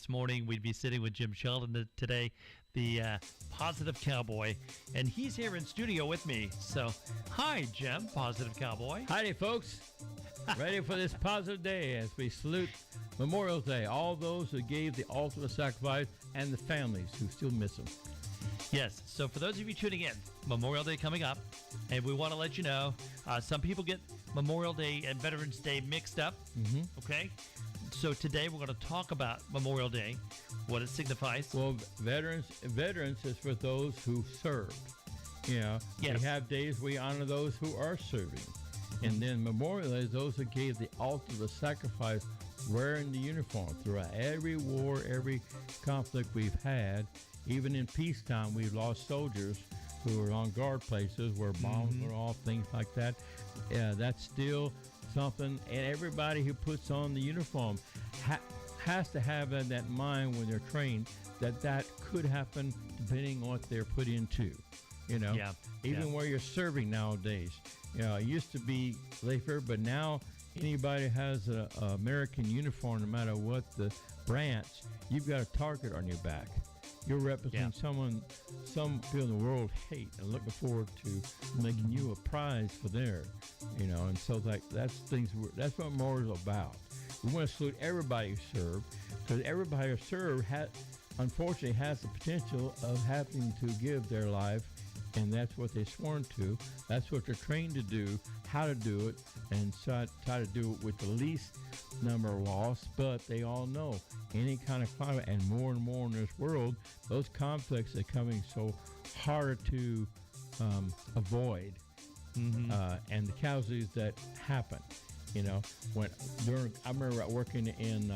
this morning we'd be sitting with Jim Sheldon today, the Positive Cowboy, and he's here in studio with me. So, hi, Jim, Positive Cowboy. Howdy, folks. Ready for this positive day as we salute Memorial Day, all those who gave the ultimate sacrifice and the families who still miss them. Yes, so for those of you tuning in, Memorial Day coming up, and we want to let you know, some people get Memorial Day and Veterans Day mixed up, okay? So today we're going to talk about Memorial Day, what it signifies. Well, veterans is for those who served. You know, Yes. we have days we honor those who are serving. And then Memorial Day is those who gave the ultimate sacrifice wearing the uniform throughout every war, every conflict we've had. Even in peacetime, we've lost soldiers who were on guard places where bombs were off, things like that. That's still something, and everybody who puts on the uniform has to have in that mind when they're trained that could happen depending on what they're put into. You know, even where you're serving nowadays. You know, it used to be safer, but now anybody has an American uniform, no matter what the branch, you've got a target on your back. You're representing someone some people in the world hate and looking forward to making you a prize for their, you know, and so that's what Memorial is about. We want to salute everybody who served, because everybody who served unfortunately has the potential of having to give their life, and that's what they're sworn to. That's what they're trained to do, how to do it, and try to do it with the least number of loss. But they all know any kind of climate, and more in this world, those conflicts are coming so hard to avoid, and the casualties that happen. You know, I remember working in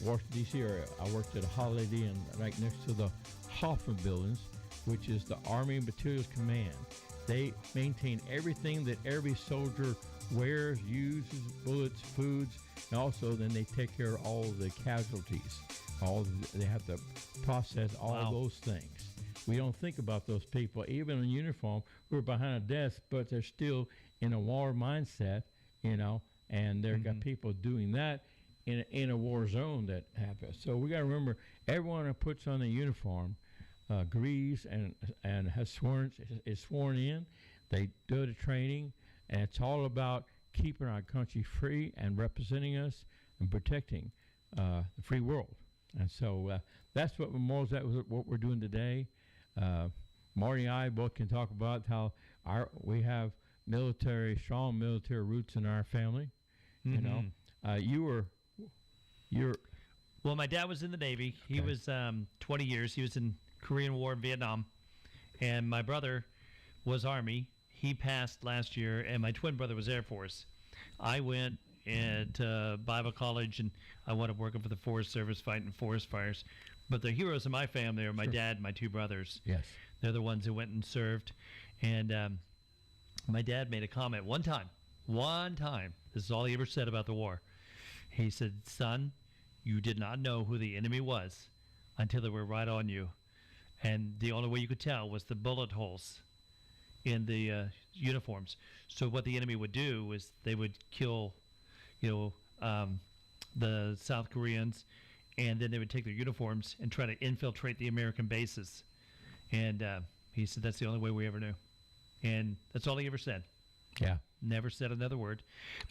Washington D.C. area. I worked at a Holiday Inn right next to the Hoffman buildings, which is the Army Materials Command. They maintain everything that every soldier wears, uses, bullets, foods, and also then they take care of all of the casualties. They have to process all those things. We don't think about those people, even in uniform, who are behind a desk, but they're still in a war mindset, you know, and they've got people doing that in a war zone that happens. So we got to remember, everyone who puts on a uniform agrees and is sworn in. They do the training, and it's all about keeping our country free and representing us and protecting the free world. And so that's what Memorial's what we're doing today. Marty and I both can talk about how we have strong military roots in our family. You know, Well, my dad was in the Navy. He was 20 years. He was in Korean War and Vietnam. And my brother was Army. He passed last year, and my twin brother was Air Force. I went to Bible college, and I wound up working for the Forest Service, fighting forest fires. But the heroes of my family are my dad and my two brothers. Yes. They're the ones who went and served. And my dad made a comment one time, this is all he ever said about the war. He said, "Son, you did not know who the enemy was until they were right on you. And the only way you could tell was the bullet holes in the uniforms." So what the enemy would do is they would kill, the South Koreans, and then they would take their uniforms and try to infiltrate the American bases. And he said that's the only way we ever knew. And that's all he ever said. Yeah. Never said another word.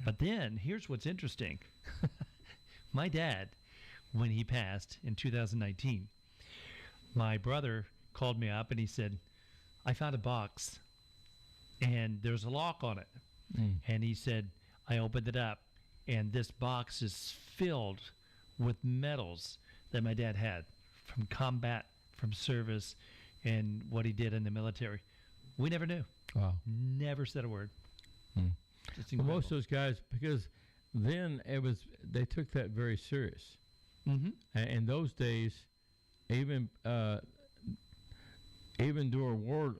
But then, here's what's interesting. My dad, when he passed in 2019, my brother called me up and he said, "I found a box and there's a lock on it." And he said, "I opened it up and this box is filled with medals that my dad had from combat, from service, and what he did in the military." We never knew. Wow. Never said a word. Just Well, most of those guys, because then they took that very serious. In those days, even during war,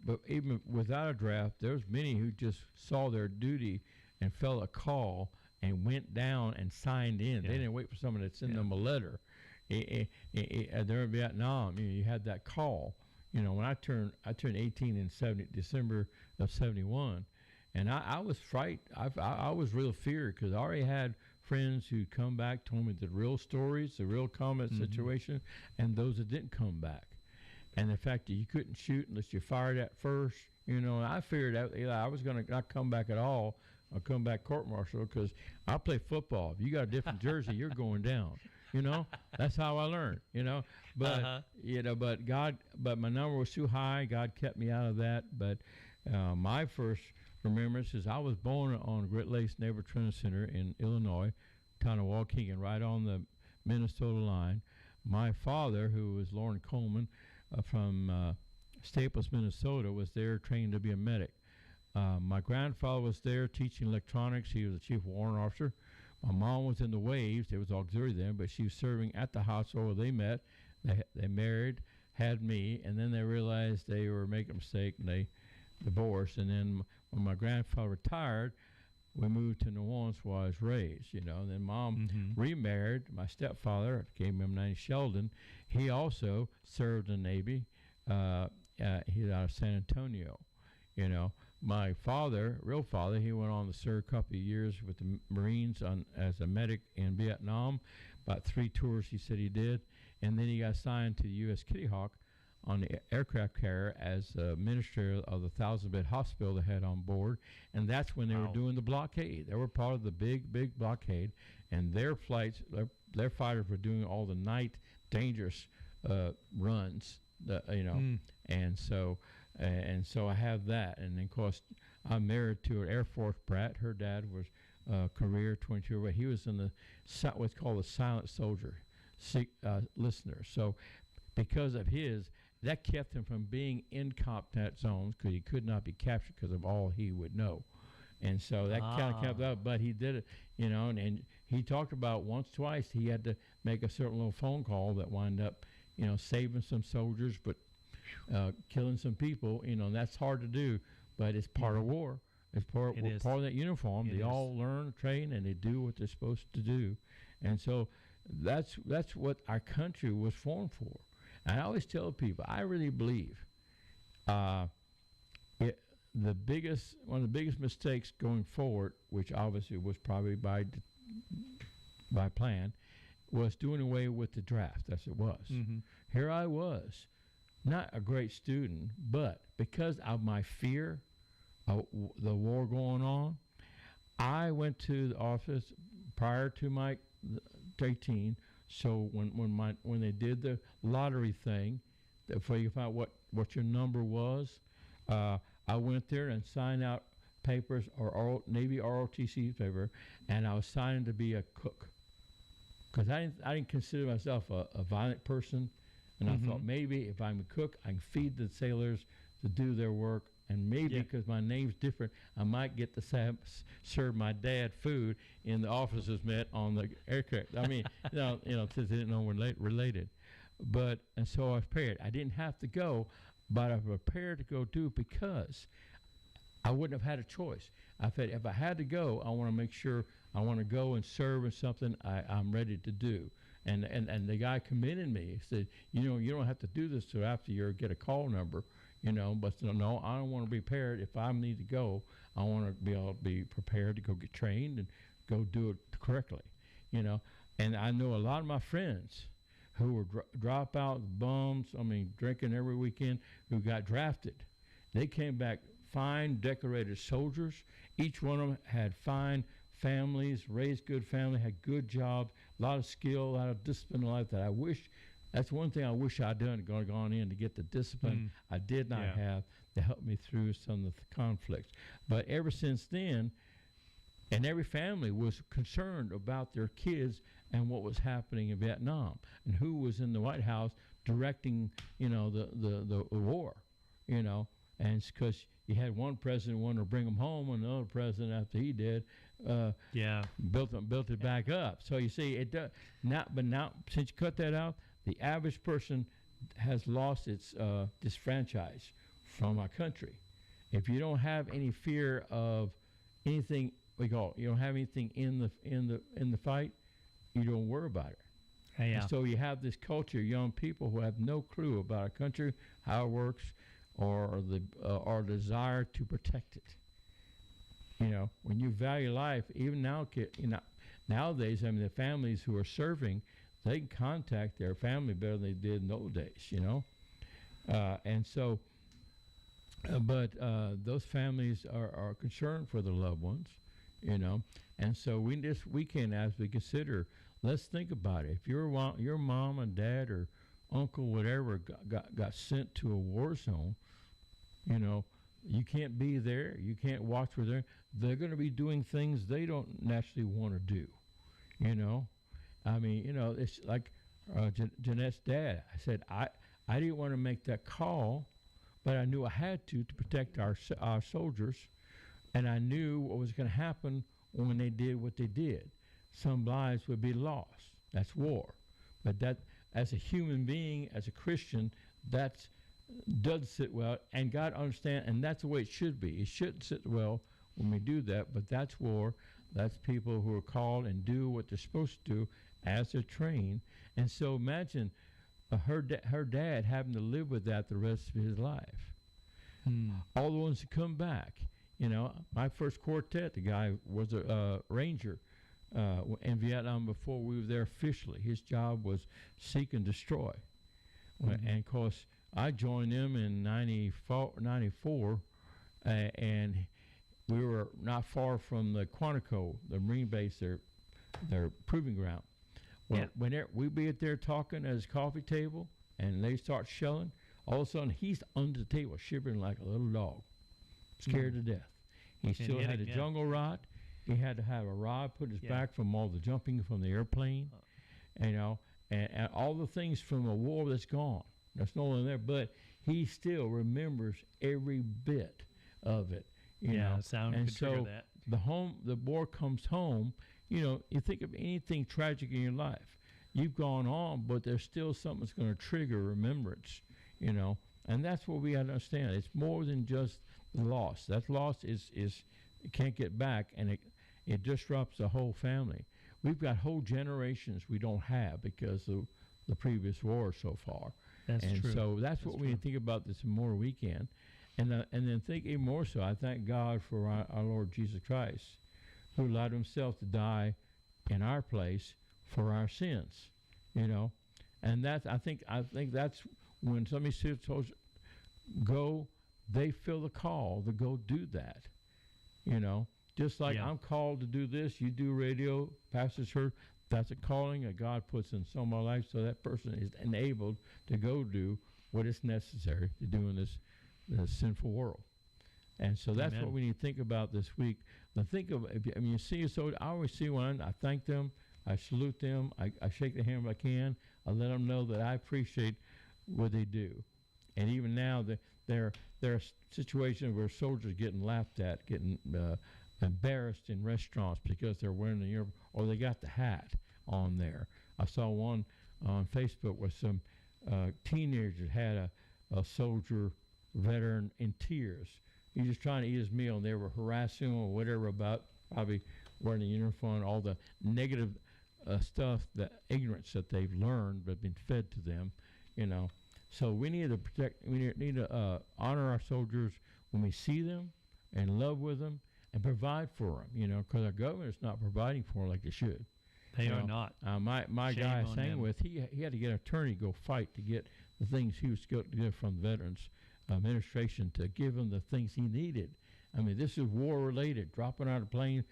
but even without a draft, there was many who just saw their duty and felt a call and went down and signed in. They didn't wait for someone to send them a letter. They're in Vietnam. You had that call. You know, when I turned 18 in December of 71, and I was frightened. I was real feared because I already had friends who come back, told me the real stories, the real combat situation, and those that didn't come back. And the fact that you couldn't shoot unless you fired at first, and I figured out I was going to not come back at all. I'll come back court-martial because I play football. If you got a different jersey, you're going down. That's how I learned. But but my number was too high. God kept me out of that. But my first remembrance is I was born on Great Lakes Naval Training Center in Illinois, town of Waukegan, right on the Minnesota line. My father, who was Lauren Coleman from Staples, Minnesota, was there trained to be a medic. My grandfather was there teaching electronics. He was the chief warrant officer. My mom was in the Waves. There was auxiliary then, but she was serving at the hospital where they met. They married, had me, and then they realized they were making a mistake, and they divorced. And then when my grandfather retired, we moved to New Orleans where I was raised, And then Mom remarried. My stepfather, came him named Sheldon. He also served in the Navy. He's out of San Antonio, My father, real father, he went on to serve a couple of years with the Marines as a medic in Vietnam, about 3 tours he said he did, and then he got assigned to the U.S. Kitty Hawk on the aircraft carrier as administrator of the 1,000-bed hospital they had on board, and that's when they were doing the blockade. They were part of the big blockade, and their flights, their fighters were doing all the night dangerous runs, and so I have that. And then, of course, I'm married to an Air Force brat. Her dad was career 22, but he was in the what's called the silent soldier listener. So because of that kept him from being in combat zones because he could not be captured because of all he would know. And so that kind of kept up, but he did it, and he talked about twice he had to make a certain little phone call that wound up, saving some soldiers, but killing some people, that's hard to do, but it's part of war. It's part of that uniform. They all learn, train, and they do what they're supposed to do. And so that's what our country was formed for. And I always tell people, I really believe one of the biggest mistakes going forward, which obviously was probably by plan, was doing away with the draft, as it was. Here I was, not a great student, but because of my fear of the war going on, I went to the office prior to my 18. So when they did the lottery thing, for you find out what your number was, I went there and signed out papers or Navy ROTC paper, and I was signing to be a cook because I didn't consider myself a violent person. And I thought maybe if I'm a cook, I can feed the sailors to do their work. And maybe because my name's different, I might get to serve my dad food in the officers met on the aircraft. I mean, since they didn't know we're related. And so I was prepared. I didn't have to go, but I was prepared to go do it because I wouldn't have had a choice. I said, if I had to go, I want to make sure I want to go and serve in something I'm ready to do. And the guy commended me. He said, you don't have to do this till after you get a call number, but no, I don't want to be prepared. If I need to go, I want to be able to be prepared to go get trained and go do it correctly, And I know a lot of my friends who were dropout bums, drinking every weekend, who got drafted. They came back fine, decorated soldiers. Each one of them had fine families, raised good family, had good jobs, a lot of skill, a lot of discipline in life that's one thing I wish I'd gone in to get the discipline I did not have to help me through some of the conflicts. But ever since then, and every family was concerned about their kids and what was happening in Vietnam and who was in the White House directing, the war, and it's because you had one president wanted to bring them home, and another president after he did, built it back up. So you see, it does not. But now, since you cut that out, the average person has lost its disfranchise from our country. If you don't have any fear of anything, you don't have anything in the fight, you don't worry about it. And so you have this culture, young people who have no clue about our country, how it works, or our desire to protect it. When you value life, even now, Nowadays, I mean, the families who are serving, they can contact their family better than they did in those days, you know. And so, but those families are concerned for their loved ones, you know. And so this weekend, as we consider, let's think about it. If your mom and dad or uncle, whatever, got sent to a war zone, you know, you can't be there. You can't watch for them. They're going to be doing things they don't naturally want to do, you know. I mean, you know, it's like Jeanette's dad. I said, I didn't want to make that call, but I knew I had to protect our soldiers, and I knew what was going to happen when they did what they did. Some lives would be lost. That's war. But that, as a human being, as a Christian, that's does sit well, and God understand, and that's the way it should be. It shouldn't sit well when we do that, but that's war. That's people who are called and do what they're supposed to do as they're trained. And so imagine her dad having to live with that the rest of his life. All the ones that come back, you know, my first quartet, the guy was a ranger in Vietnam before we were there officially. His job was seek and destroy. And of course, I joined them in 94, and we were not far from the Quantico, the Marine base, their proving ground. Well, whenever we'd be at there talking at his coffee table, and they start shelling, all of a sudden he's under the table shivering like a little dog, scared to death. He still had a jungle rod. He had to have a rod put in his back from all the jumping from the airplane, you know, and all the things from a war that's gone. That's no longer there, but he still remembers every bit of it. You know? Sound and could trigger so that. The boy comes home. You know, you think of anything tragic in your life. You've gone on, but there's still something that's going to trigger remembrance. You know, and that's what we got to understand. It's more than just the loss. That loss is it can't get back, and it disrupts the whole family. We've got whole generations we don't have because of the previous war so far. That's true. So that's what we need to think about this Memorial Weekend. And then think even more so, I thank God for our Lord Jesus Christ, who allowed himself to die in our place for our sins, you know. And that's, I think that's when somebody says, go, they feel the call to go do that, you know. Just like I'm called to do this, you do radio, pastor church, that's a calling that God puts in some of my life, so that person is enabled to go do what is necessary to do in this sinful world. And so that's what we need to think about this week. Now think of, I mean, you see, so I always see one, I thank them, I salute them, I shake their hand if I can, I let them know that I appreciate what they do. And even now, there are situations where soldiers getting laughed at, getting embarrassed in restaurants because they're wearing the uniform, or they got the hat on there. I saw one on Facebook where some teenagers had a soldier veteran in tears. He was trying to eat his meal, and they were harassing him or whatever about probably wearing a uniform, all the negative stuff, the ignorance that they've learned but been fed to them, you know. So we need to protect, we need to honor our soldiers when we see them and love with them and provide for them, you know, because our government is not providing for them like they should. They are not. My guy I sang with, he had to get an attorney to go fight to get the things he was going to get from the Veterans Administration to give him the things he needed. I mean, this is war related. Dropping out of a plane,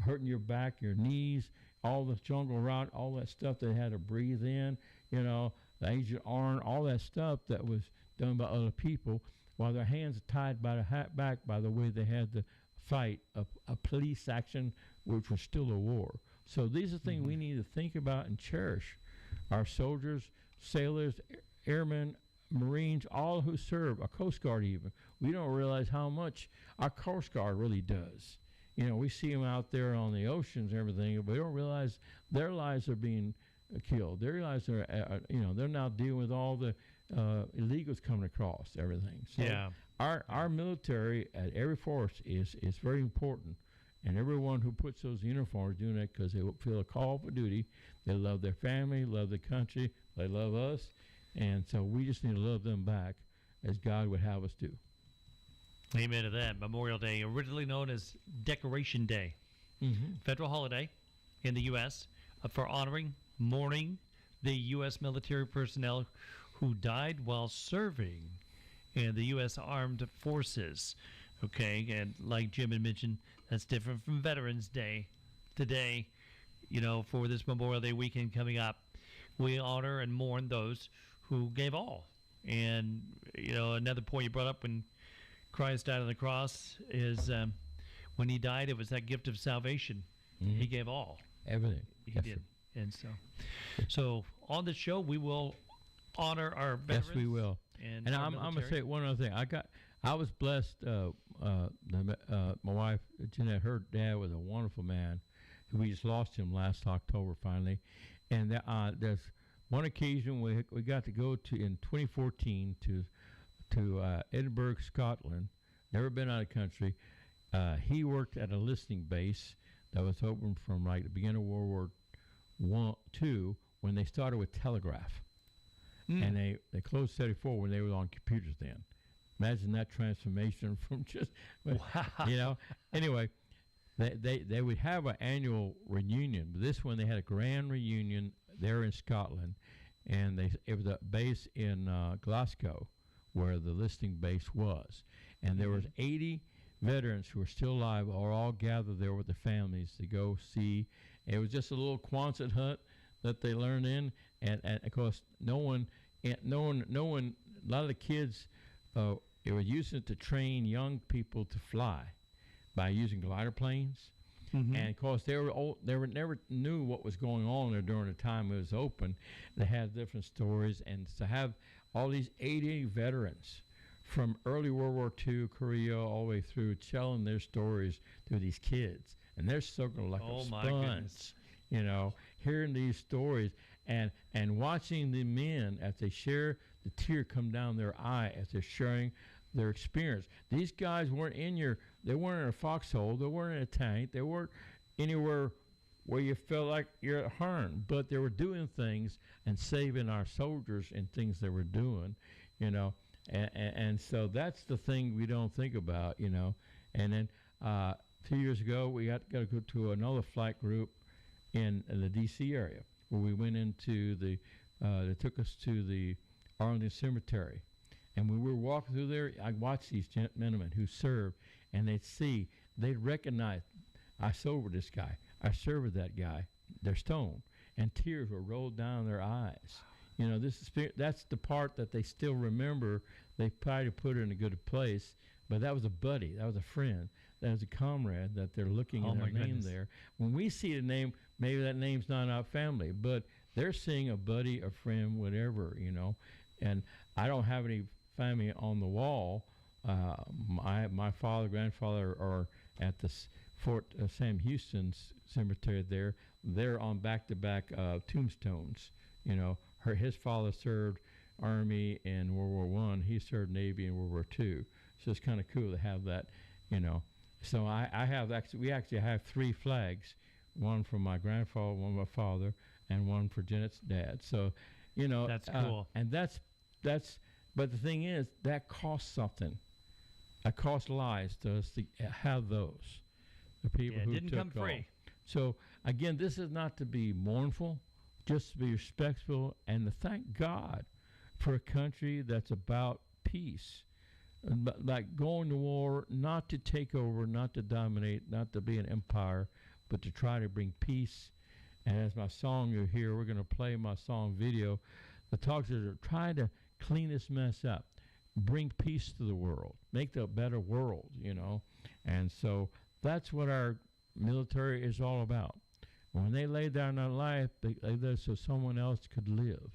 hurting your back, your knees, all the jungle rot, all that stuff they had to breathe in, you know, the Agent Orange, all that stuff that was done by other people, while their hands are tied by the back by the way they had to fight a police action, which was still a war. So these are things we need to think about and cherish. Our soldiers, sailors, airmen, Marines, all who serve, our Coast Guard even. We don't realize how much our Coast Guard really does. You know, we see them out there on the oceans and everything, but we don't realize their lives are being killed. Their lives are, you know, they're now dealing with all the illegals coming across everything. So our military at every force is very important. And everyone who puts those uniforms doing it because they feel a call for duty. They love their family, love the country, they love us. And so we just need to love them back as God would have us do. Amen to that. Memorial Day, originally known as Decoration Day. Federal holiday in the U.S. For honoring, mourning the U.S. military personnel who died while serving in the U.S. Armed Forces. Okay, and like Jim had mentioned, that's different from Veterans Day. Today, for this Memorial Day weekend coming up, we honor and mourn those who gave all. And, another point you brought up when Christ died on the cross is when he died, it was that gift of salvation. He gave all. Everything. He did. And so on the show, we will honor our veterans. Yes, we will. And I'm going to say one other thing. I was blessed. My wife, Jeanette, her dad was a wonderful man. We just lost him last October finally. And there's one occasion we got to go to in 2014 to Edinburgh, Scotland. Never been out of the country. He worked at a listening base that was open from like the beginning of World War II when they started with telegraph. And they closed 74 when they were on computers then. Imagine that transformation from just, wow. Anyway, they would have an annual reunion. But this one, they had a grand reunion there in Scotland. And it was a base in Glasgow where the listening base was. And there was 80 veterans who were still alive are all gathered there with their families to go see. It was just a little Quonset hut that they learned in. And of course, no one, a lot of the kids, they were using it to train young people to fly by using glider planes. And of course, they never knew what was going on there during the time it was open. They had different stories, and to have all these 80 veterans from early World War II, Korea, all the way through, telling their stories to these kids, and they're circling like a sponge, hearing these stories and watching the men as they share, the tear come down their eye as they're sharing their experience. These guys weren't they weren't in a foxhole, they weren't in a tank, they weren't anywhere where you felt like you're at harm, but they were doing things and saving our soldiers and things they were doing, and so that's the thing we don't think about, And then 2 years ago, we got to go to another flight group in the D.C. area where we went into they took us to the Arlington Cemetery. And when we were walking through there, I watched these gentlemen who served, and they'd recognize, I served this guy, I served that guy, they're stoned, and tears were rolled down their eyes. That's the part that they still remember. They probably put it in a good place, but that was a buddy, that was a friend, that was a comrade that they're looking at their name there. When we see the name, maybe that name's not our family, but they're seeing a buddy, a friend, whatever, And I don't have any family on the wall. My father, grandfather are at the Fort Sam Houston's cemetery there. They're on back-to-back tombstones. His father served Army in World War I. He served Navy in World War II. So it's kind of cool to have that, So we actually have 3 flags, one from my grandfather, one from my father, and one for Janet's dad. So, that's cool. And but the thing is, that costs something. It costs lives to us to have those. The people who didn't come free. So again, this is not to be mournful, just to be respectful and to thank God for a country that's about peace. Like going to war, not to take over, not to dominate, not to be an empire, but to try to bring peace. And as my song you hear, we're going to play my song video. The talks are trying to clean this mess up, bring peace to the world, make a better world, And so that's what our military is all about. When they laid down their life, they laid there so someone else could live.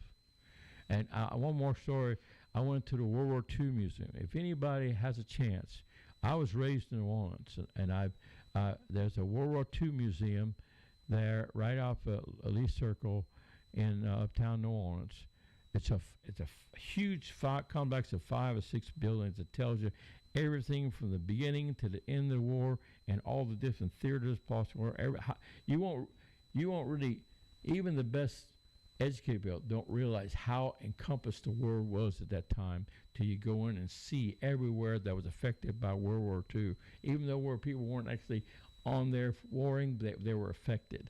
And one more story. I went to the World War II Museum. If anybody has a chance, I was raised in New Orleans, and there's a World War II museum there right off Lee Circle in uptown New Orleans. It's a huge complex of 5 or 6 buildings that tells you everything from the beginning to the end of the war and all the different theaters possible. You won't really, even the best educated people don't realize how encompassed the world was at that time till you go in and see everywhere that was affected by World War II. Even though where people weren't actually on there warring, they were affected.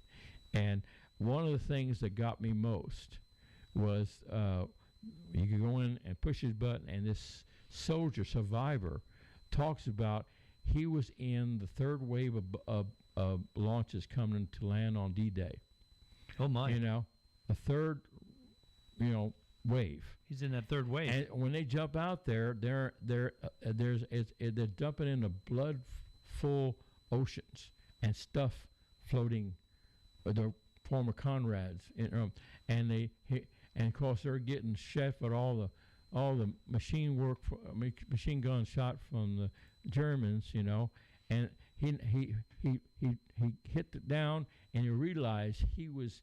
And one of the things that got me most was you could go in and push his button, and this soldier survivor talks about he was in the third wave of launches coming to land on D-Day. Oh my! The third, wave. He's in that third wave. And when they jump out there, they're dumping into blood-full oceans and stuff floating. Their former comrades, and of course they're getting chef at all the machine gun shot from the Germans, and he hit it down, and he realized he was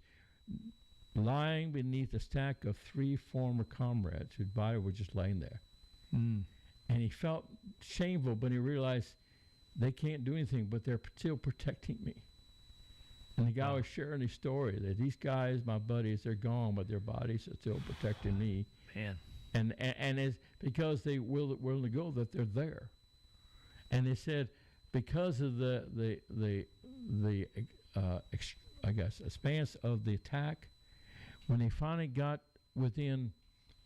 lying beneath a stack of 3 former comrades whose body were just laying there. And he felt shameful, but he realized they can't do anything, but they're still protecting me. And the guy was sharing his story that these guys, my buddies, they're gone, but their bodies are still protecting me. Man. And it's because they willing to go that they're there. And they said because of the expanse of the attack, when they finally got within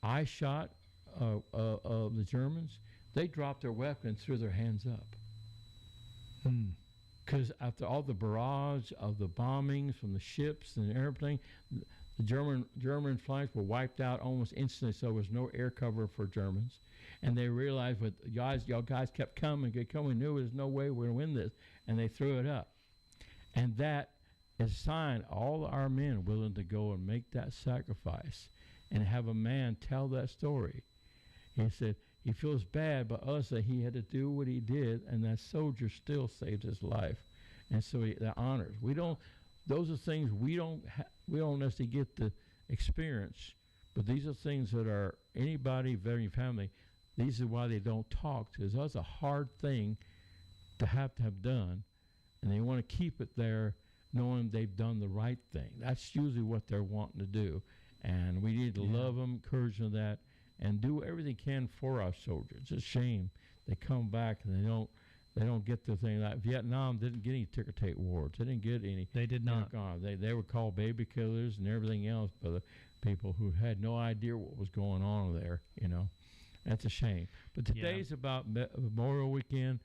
eye shot of the Germans, they dropped their weapons, threw their hands up. Because after all the barrage of the bombings from the ships and everything, the German flanks were wiped out almost instantly, so there was no air cover for Germans. And they realized, but y'all guys kept coming. We knew there's no way we're going to win this, and they threw it up. And that is a sign all our men willing to go and make that sacrifice and have a man tell that story. He said he feels bad but us that he had to do what he did, and that soldier still saved his life. And so the honors. Those are things we don't necessarily get to experience, but these are things that are anybody, veteran family, these are why they don't talk, because that's a hard thing to have done, and they want to keep it there knowing they've done the right thing. That's usually what they're wanting to do, and we need to love them, encourage them that, and do everything can for our soldiers. It's a shame they come back and they don't get the thing. Like Vietnam didn't get any ticker tape awards. They didn't get any. They did not. They were called baby killers and everything else by the people who had no idea what was going on there. That's a shame. But today's about Memorial Weekend,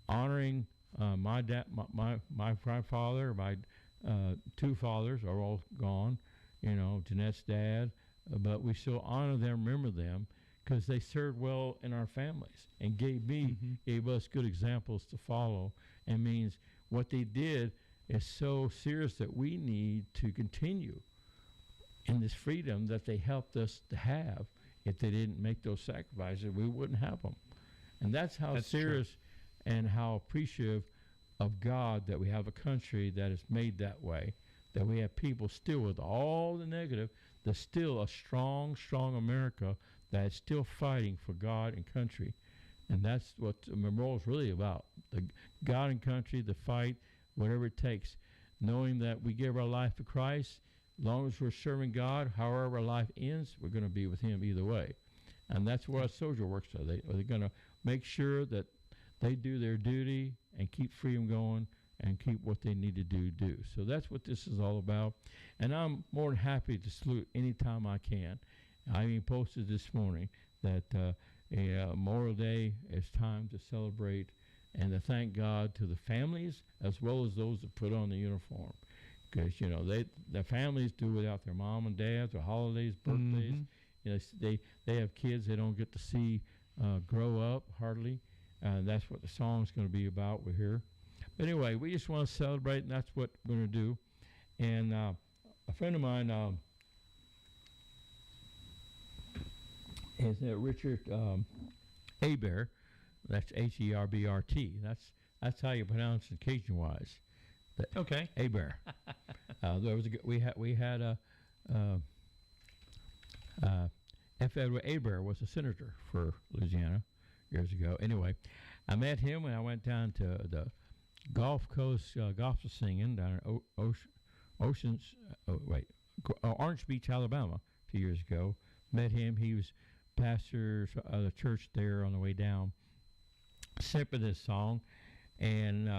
honoring my dad, my grandfather, my 2 fathers are all gone. Jeanette's dad, but we still honor them, remember them, because they served well in our families and gave us good examples to follow. And means what they did is so serious that we need to continue in this freedom that they helped us to have. If they didn't make those sacrifices, we wouldn't have them. And that's serious true. And how appreciative of God that we have a country that is made that way, that we have people still with all the negative, there's still a strong, strong America that's still fighting for God and country. And that's what the memorial is really about. The God and country, the fight, whatever it takes, knowing that we give our life to Christ. As long as we're serving God, however our life ends, we're going to be with Him either way. And that's where a soldier works. So they're going to make sure that they do their duty and keep freedom going and keep what they need to do. So that's what this is all about. And I'm more than happy to salute anytime I can. I even posted this morning that Memorial Day is time to celebrate and to thank God to the families as well as those that put on the uniform. Because the families do without their mom and dads, their holidays, birthdays. They have kids they don't get to see grow up hardly. That's what the song's going to be about. We're here, but anyway, we just want to celebrate, and that's what we're going to do. And a friend of mine is Richard Hebert. That's Herbrt. That's how you pronounce it Cajun wise. Okay. Hebert. We had F. Edward Hebert was a senator for Louisiana years ago. Anyway, I met him when I went down to the Gulf Coast gospel singing down in Orange Beach, Alabama, a few years ago. Met him. He was pastor of the church there on the way down. Sipping this song, and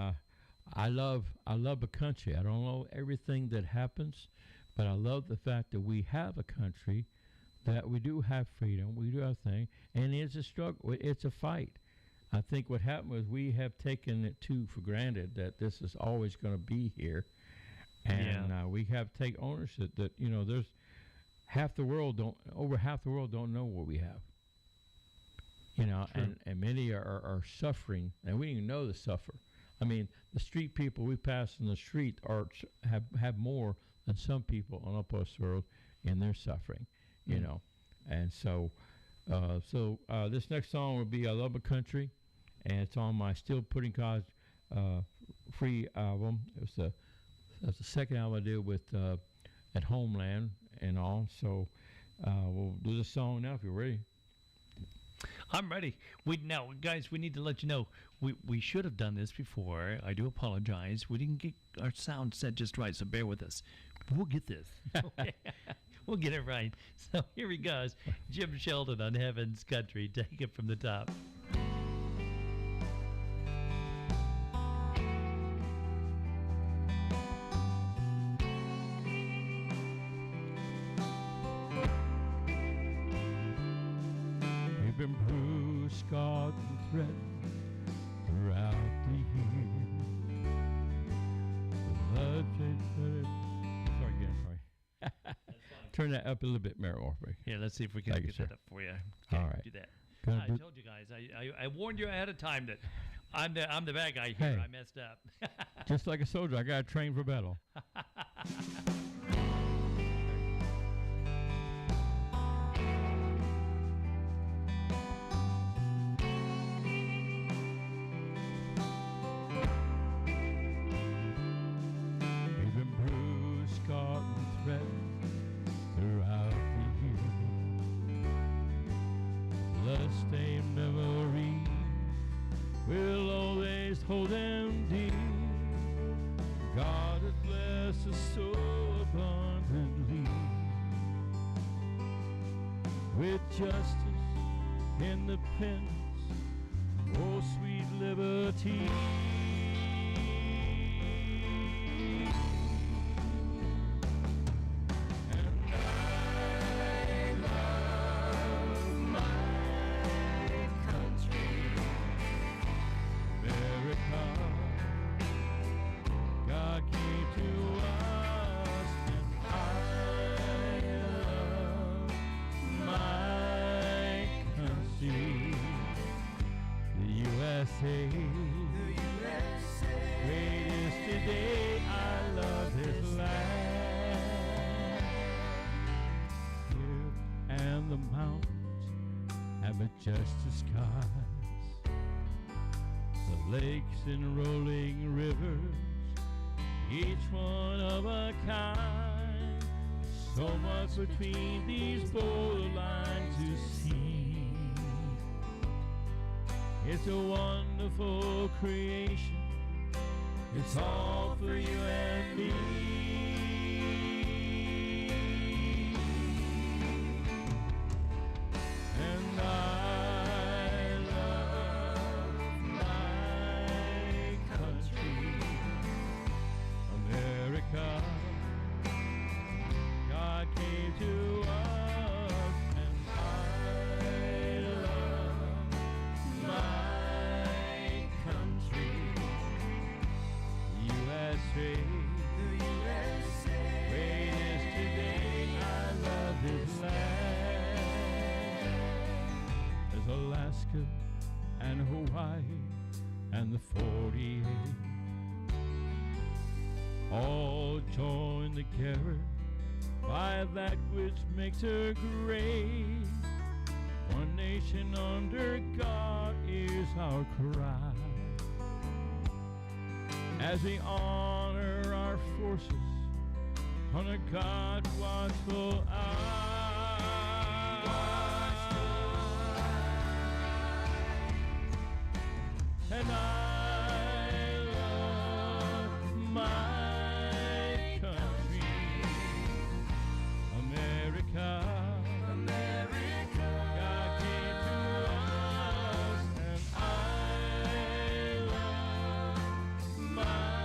I love a country. I don't know everything that happens, but I love the fact that we have a country, that we do have freedom, we do have things, and it's a struggle. It's a fight. I think what happened was we have taken it too for granted that this is always going to be here, and we have to take ownership that there's over half the world don't know what we have. And many are suffering, and we didn't know the suffer. I mean, the street people we pass in the street have more than some people on up this world in their suffering, And so this next song will be "I Love a Country," and it's on my Still Putting God's Free album. That's the second album I did with at Homeland and all. So we'll do the song now if you're ready. I'm ready. Now, guys, we need to let you know we should have done this before. I do apologize. We didn't get our sound set just right, so bear with us. We'll get this. Okay. We'll get it right. So here he goes. Jim Sheldon on Heaven's Country. Take it from the top. We've been bruised, scarred, and threatened throughout the year. The blood sorry again, sorry. Turn that up a little bit, Mary Orphy. Yeah, let's see if we can get that up for you. Okay, all right. Do that. I told you guys. I warned you ahead of time that I'm the bad guy here. Hey, I messed up. Just like a soldier, I got to train for battle. We've been bruised, scarred, and threatened throughout the year. Blood-stained memory will always hold them dear. God has blessed us so abundantly with justice in the penance, oh sweet liberty. Majestic skies, the lakes and rolling rivers, each one of a kind. So much between these borderlines to see. It's a wonderful creation. It's all for you and me. And I love my country, America. God came to us, and I love my country, USA. The USA. Great is today, I love this land. There's Alaska and Hawaii and the 48, all join together by that which makes her great. One nation under God is our cry, as we honor our forces under God's watchful eye. And I love my country, America. God came to us, and I love my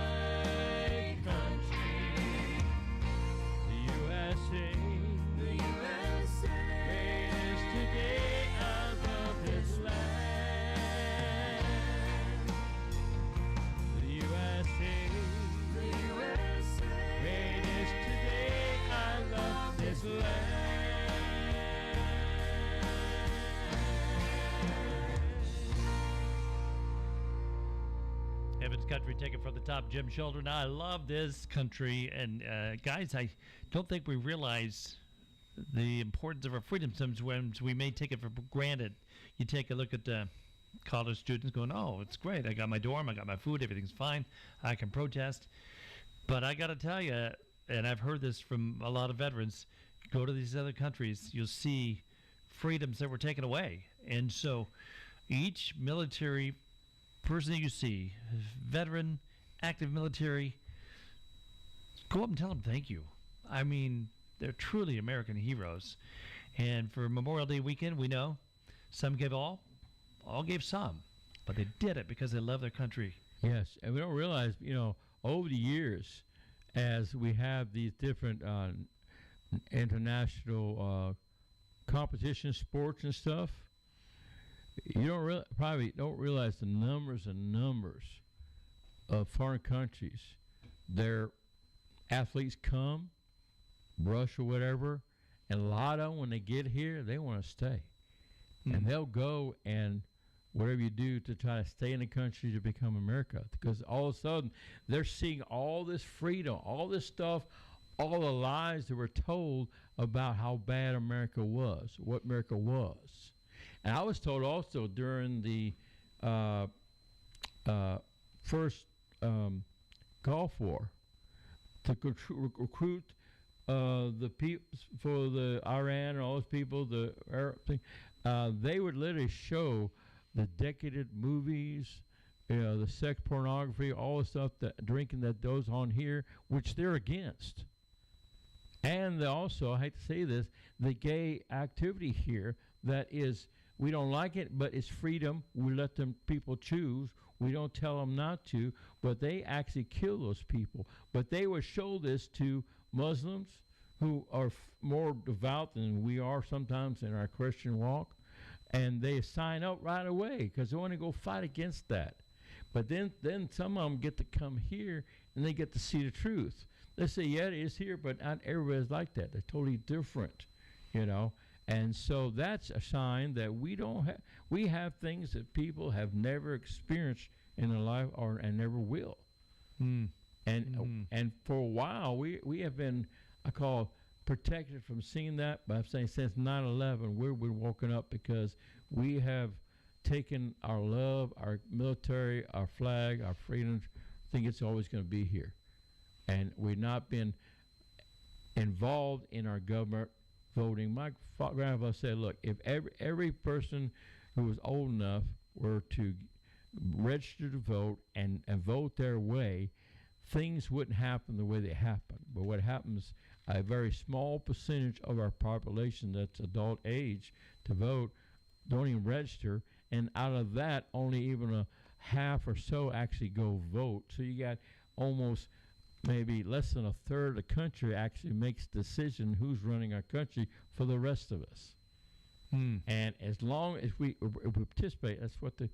Evans Country, take it from the top. Jim Shoulder. Now, I love this country. And, guys, I don't think we realize the importance of our freedom. Sometimes we may take it for granted. You take a look at college students going, oh, it's great. I got my dorm. I got my food. Everything's fine. I can protest. But I got to tell you, and I've heard this from a lot of veterans, go to these other countries, you'll see freedoms that were taken away. And so each military person that you see, veteran, active military, go up and tell them thank you. I mean, they're truly American heroes. And for Memorial Day weekend, we know some gave all gave some, but they did it because they love their country. Yes, and we don't realize, over the years, as we have these different international competition sports and stuff, you probably don't realize the numbers and numbers of foreign countries. Their athletes come, brush or whatever, and a lot of them, when they get here, they want to stay. And they'll go and whatever you do to try to stay in the country to become America. Because all of a sudden, they're seeing all this freedom, all this stuff, all the lies that were told about how bad America was, what America was. And I was told also during the first Gulf War to recruit the people for the Iran and all those people, the Arab thing, they would literally show the decadent movies, the sex pornography, all the stuff, that drinking that goes on here, which they're against. And also, I hate to say this, the gay activity here that is, we don't like it, but it's freedom. We let them people choose. We don't tell them not to, but they actually kill those people. But they would show this to Muslims who are more devout than we are sometimes in our Christian walk, and they sign up right away because they want to go fight against that. But then some of them get to come here and they get to see the truth. They say, yeah, it is here, but not everybody's like that. They're totally different, And so that's a sign that we have things that people have never experienced in their life and never will. And for a while, we have been, I call, protected from seeing that. But I'm saying since 9/11, we're woken up because we have taken our love, our military, our flag, our freedoms. I think it's always going to be here. And we've not been involved in our government voting. My grandfather said, look, if every person who was old enough were to register to vote and vote their way, things wouldn't happen the way they happen. But what happens, a very small percentage of our population that's adult age to vote don't even register, and out of that, only even a half or so actually go vote. So you got almost maybe less than a third of the country actually makes decision who's running our country for the rest of us. And as long as we participate, that's what the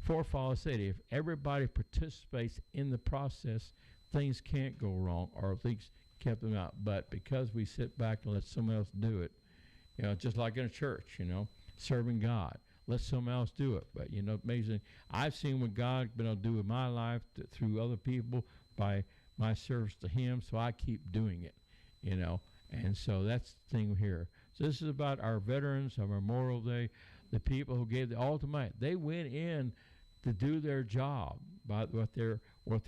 forefathers said. If everybody participates in the process, things can't go wrong, or things kept them out. But because we sit back and let someone else do it, just like in a church, serving God, let someone else do it. But amazing. I've seen what God's been able to do in my life through other people by my service to Him, so I keep doing it, And so that's the thing here. So this is about our veterans, our Memorial Day, the people who gave the ultimate. They went in to do their job, by what they're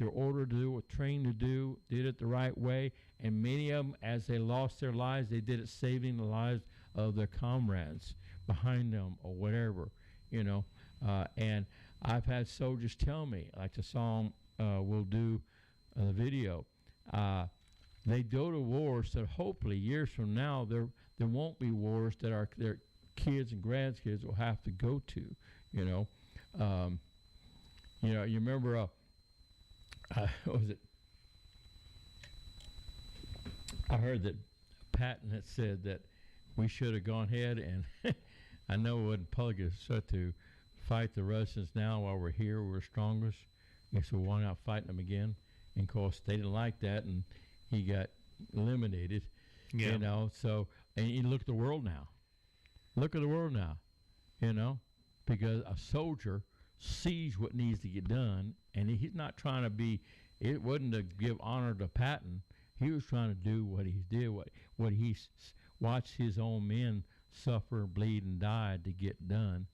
ordered to do, what trained to do, did it the right way, and many of them, as they lost their lives, they did it saving the lives of their comrades behind them or whatever, and I've had soldiers tell me, like the song we'll do, the video, they go to wars that hopefully years from now there won't be wars that their kids and grandkids will have to go to. You remember what was it? I heard that Patton had said that we should have gone ahead and I know it wasn't public to fight the Russians now while we're here, we're strongest. I guess we'll wind up fighting them again. And of course they didn't like that, and he got eliminated. Yeah. So, and you look at the world now. Look at the world now, because a soldier sees what needs to get done, and he's not trying to be. It wasn't to give honor to Patton. He was trying to do what he did, what he watched his own men suffer, bleed, and die to get done.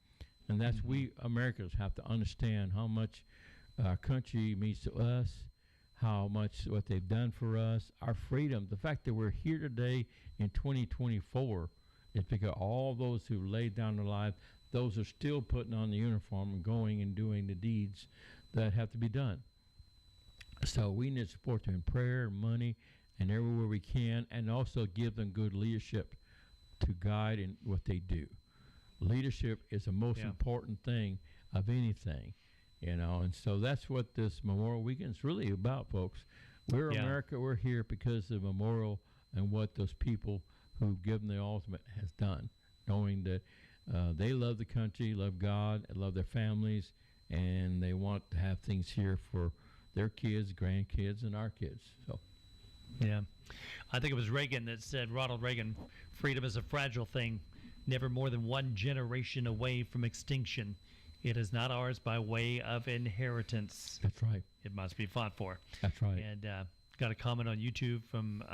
And that's we Americans have to understand how much our country means to us, how much what they've done for us, our freedom. The fact that we're here today in 2024 is because all those who laid down their life, those are still putting on the uniform and going and doing the deeds that have to be done. So we need to support them in prayer, money, and everywhere we can, and also give them good leadership to guide in what they do. Leadership is the most important thing of anything, and so that's what this Memorial Weekend is really about, folks. We're America, we're here because of Memorial and what those people who've given the ultimate has done, knowing that they love the country, love God, love their families, and they want to have things here for their kids, grandkids, and our kids. So, yeah, I think it was Reagan that said, Ronald Reagan, freedom is a fragile thing, never more than one generation away from extinction. It is not ours by way of inheritance. That's right. It must be fought for. That's right. And got a comment on YouTube from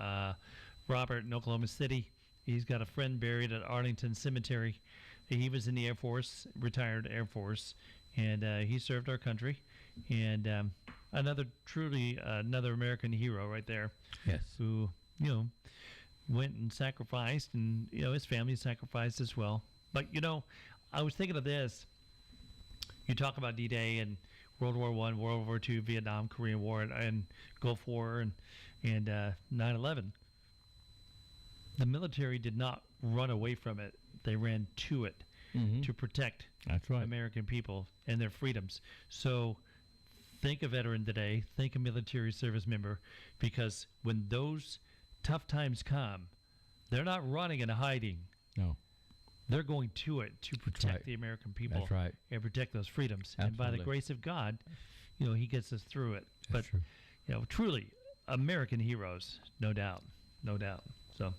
Robert in Oklahoma City. He's got a friend buried at Arlington Cemetery. He was in the Air Force, retired Air Force, and he served our country. And another American hero right there. Yes. Who, went and sacrificed, and, his family sacrificed as well. But, I was thinking of this. You talk about D-Day and World War I, World War II, Vietnam, Korean War, and Gulf War, and 9/11. The military did not run away from it. They ran to it to protect American people and their freedoms. So think a veteran today, think a military service member, because when those tough times come, they're not running and hiding. No. They're going to it to protect the American people. That's right. And protect those freedoms. Absolutely. And by the grace of God, he gets us through it. That's true. Truly, American heroes, no doubt. No doubt. So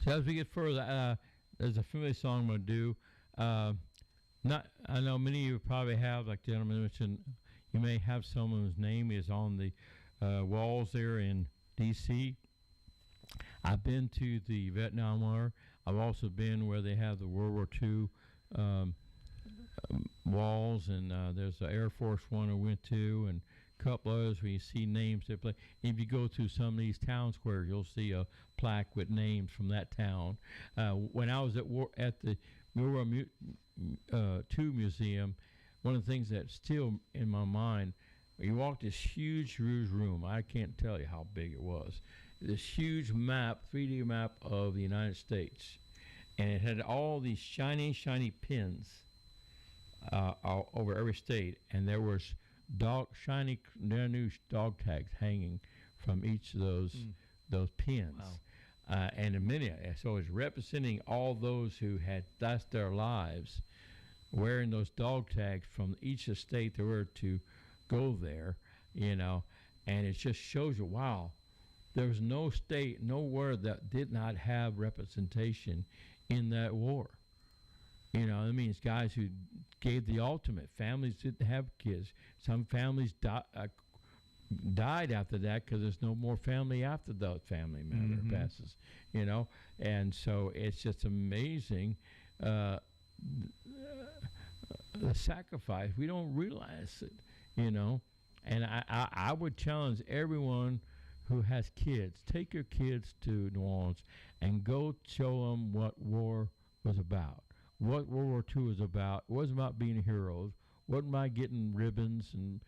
as we get further, there's a familiar song I'm going to do. I know many of you probably have, like the gentleman mentioned, you may have someone whose name is on the walls there in D.C. I've been to the Vietnam War. I've also been where they have the World War II walls, and there's the Air Force one I went to, and a couple others where you see names that play. If you go to some of these town squares, you'll see a plaque with names from that town. When I was at the World War II Museum, one of the things that's still in my mind, you walk this huge room. I can't tell you how big it was. This huge map, 3D map of the United States, and it had all these shiny pins over every state, and there was shiny new dog tags hanging from each of those pins. Wow. And so it's representing all those who had lost their lives, wearing those dog tags from each state they were to go there, and it just shows you, wow. There was no state, nowhere that did not have representation in that war. That means guys who gave the ultimate. Families didn't have kids. Some families died after that because there's no more family after the family member passes. And so it's just amazing the sacrifice. We don't realize it, And I would challenge everyone who has kids, take your kids to New Orleans and go show them what war was about, what World War II was about. It wasn't about being heroes. It wasn't about getting ribbons and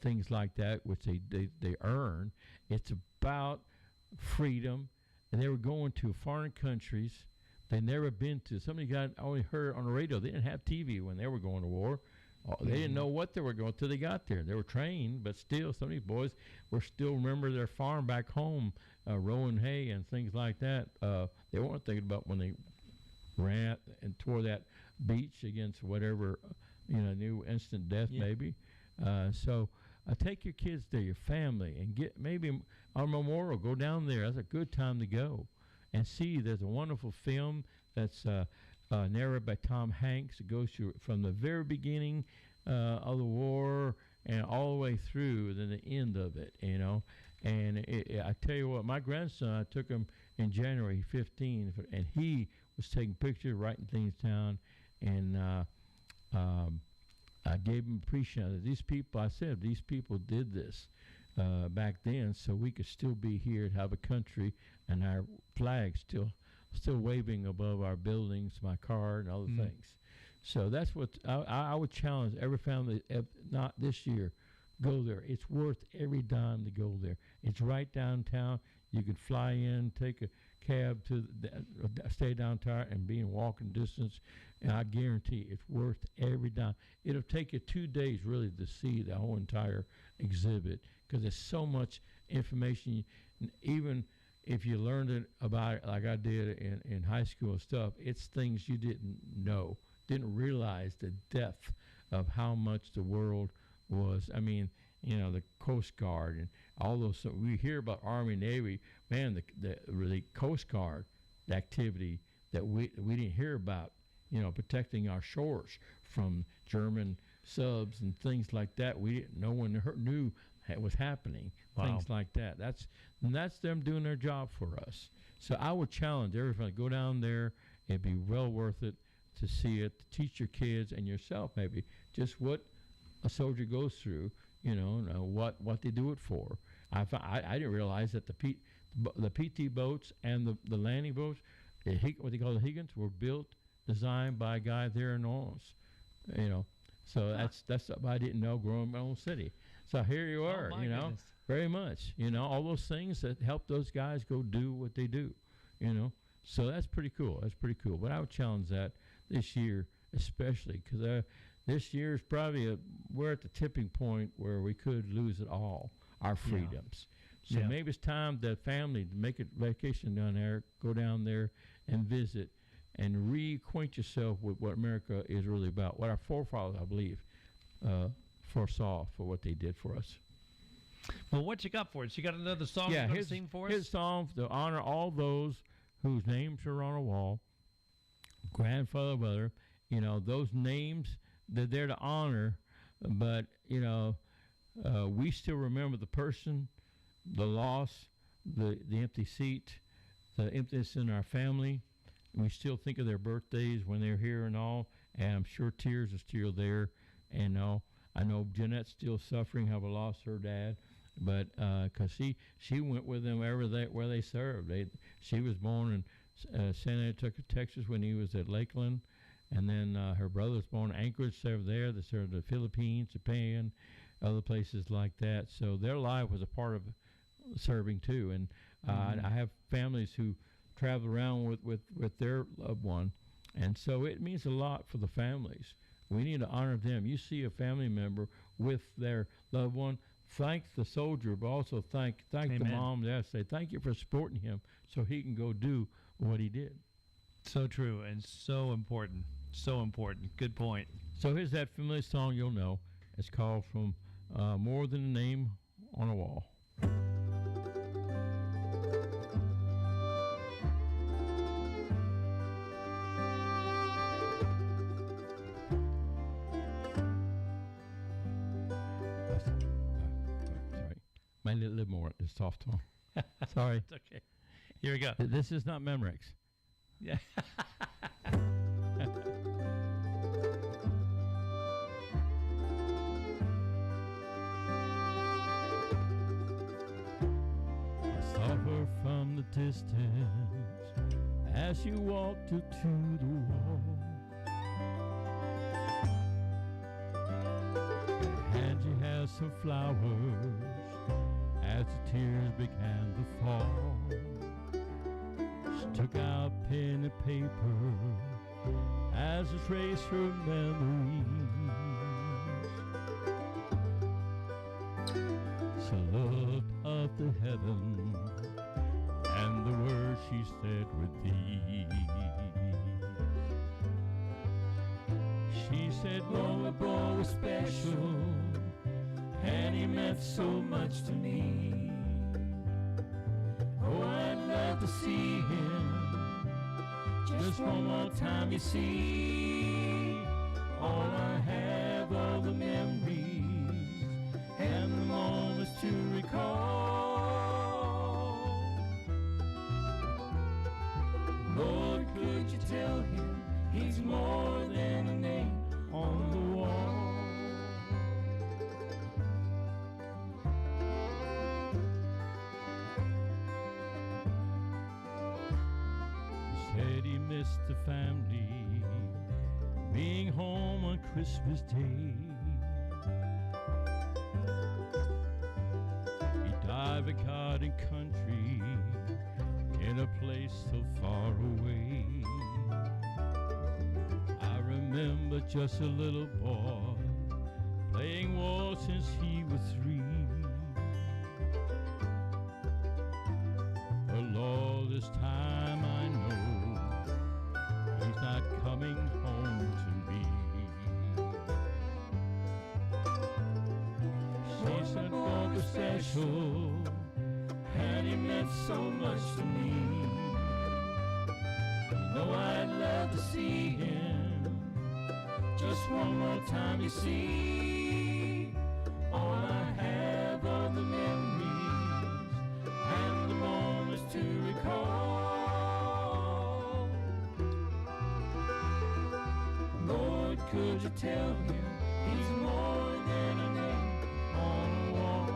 things like that, which they earn. It's about freedom. And they were going to foreign countries they never been to. Somebody only heard on the radio. They didn't have TV when they were going to war. They didn't know what they were going till they got there. They were trained, but still, some of these boys were still remember their farm back home, rowing hay and things like that. They weren't thinking about when they ran and tore that beach against whatever, new instant death maybe. So take your kids there, your family, and get maybe on Memorial. Go down there. That's a good time to go and see. There's a wonderful film that's narrated by Tom Hanks. It goes through from the very beginning of the war and all the way through, than the end of it, you know. And I tell you what, my grandson, I took him in January 15, and he was taking pictures, writing things down, and I gave him appreciation. These people, I said, these people did this back then, so we could still be here to have a country and our flag still waving above our buildings, my car, and other things. So that's what I would challenge every family, if not this year, go there. It's worth every dime to go there. It's right downtown. You could fly in, take a cab to stay downtown, and be in walking distance. And I guarantee it's worth every dime. It'll take you 2 days really to see the whole entire exhibit, because there's so much information. Even if you learned it about it like I did in high school and stuff, it's things you didn't know, didn't realize the depth of how much the world was. I mean, you know, the Coast Guard and all those. So we hear about Army, Navy, man, the Coast Guard activity that we didn't hear about, you know, protecting our shores from German subs and things like that. No one knew it was happening. Wow. Things like that. That's them doing their job for us. So I would challenge everybody, go down there. It'd be well worth it to see it, to teach your kids and yourself maybe just what a soldier goes through, you know, what they do it for. I didn't realize that the PT boats and the landing boats, what they call the Higgins, were built, designed by a guy there in New Orleans, you know. So that's something I didn't know growing in my own city. So here you are, you know, goodness. Very much, you know, all those things that help those guys go do what they do, you know. So that's pretty cool. That's pretty cool. But I would challenge that this year, especially because this year is probably we're at the tipping point where we could lose it all, our freedoms. So maybe it's time that family to make a vacation down there, go down there and visit and reacquaint yourself with what America is really about, what our forefathers, I believe, foresaw for what they did for us. Well, what you got for us? You got another song you're going to sing for us? Here's a song to honor all those whose names are on a wall, grandfather, mother, you know, those names, they're there to honor, but, you know, we still remember the person, the loss, the empty seat, the emptiness in our family. We still think of their birthdays when they're here and all, and I'm sure tears are still there. And I know Jeanette's still suffering, have lost her dad, but because she went with them where they served. She was born in San Antonio, Texas, when he was at Lakeland, and then her brother was born in Anchorage, served there. They served the Philippines, Japan, other places like that. So their life was a part of serving too. And I have families who travel around with their loved one, and so it means a lot for the families. We need to honor them. You see a family member with their loved one, thank the soldier, but also thank the mom and dad. Say thank you for supporting him so he can go do what he did. So true and so important. So important. Good point. So here's that familiar song you'll know. It's called From More Than a Name on a Wall. Might need a little more at this soft tone. Sorry. It's okay. Here we go. This is not Memorex. Yeah. I saw her from the distance as she walked to the wall. In her hand she has some flowers as the tears began to fall. She took out pen and paper as she traced her memories. She looked up to heaven, and the words she said were these. She said, "Long ago was special, and he meant so much to me. Oh, I'd love to see him just one more time, you see. All I have are the memories and the moments to recall. Lord, could you tell him he's more than a name on the wall? He said he missed the family, being home on Christmas Day. He died of God and country in a place so far away. I remember just a little boy playing war since he was 3. But all this time I know he's not coming home to me. She's a boy special, and he meant so much to me. You know I'd love to see him just one more time, you see. All I have are the memories and the moments to recall. Lord, could you tell him he's more than a name on a wall?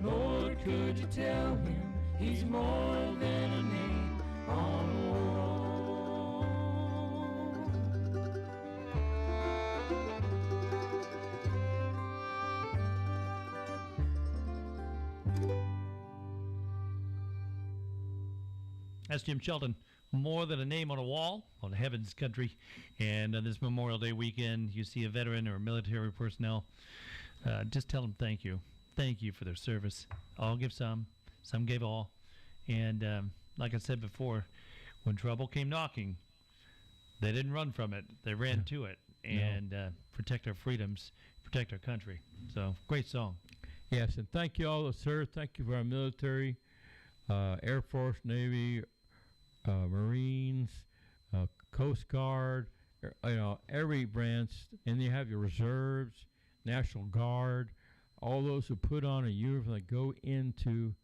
Lord, could you tell him he's more than a name on a wall? That's Jim Shelton. More than a name on a wall on Heaven's Country. And on this Memorial Day weekend, you see a veteran or military personnel, just tell them thank you. Thank you for their service. All give some gave all. And like I said before, when trouble came knocking, they didn't run from it. They ran to it and protect our freedoms, protect our country. So, great song. Yes, and thank you all, sir. Thank you for our military, Air Force, Navy, Marines, Coast Guard, every branch. And you have your reserves, National Guard, all those who put on a uniform that go into